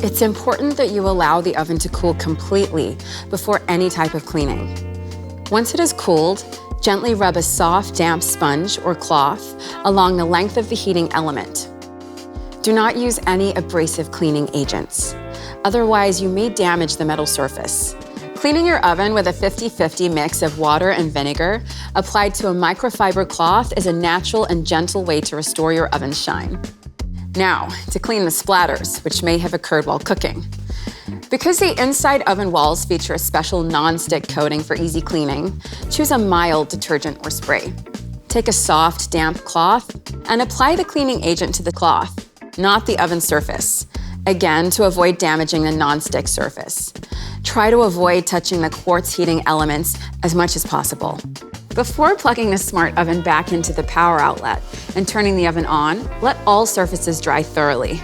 It's important that you allow the oven to cool completely before any type of cleaning. Once it is cooled, gently rub a soft, damp sponge or cloth along the length of the heating element. Do not use any abrasive cleaning agents. Otherwise, you may damage the metal surface. Cleaning your oven with a 50-50 mix of water and vinegar applied to a microfiber cloth is a natural and gentle way to restore your oven's shine. Now, to clean the splatters, which may have occurred while cooking. Because the inside oven walls feature a special non-stick coating for easy cleaning, choose a mild detergent or spray. Take a soft, damp cloth and apply the cleaning agent to the cloth, not the oven surface, again to avoid damaging the non-stick surface. Try to avoid touching the quartz heating elements as much as possible. Before plugging the smart oven back into the power outlet and turning the oven on, let all surfaces dry thoroughly.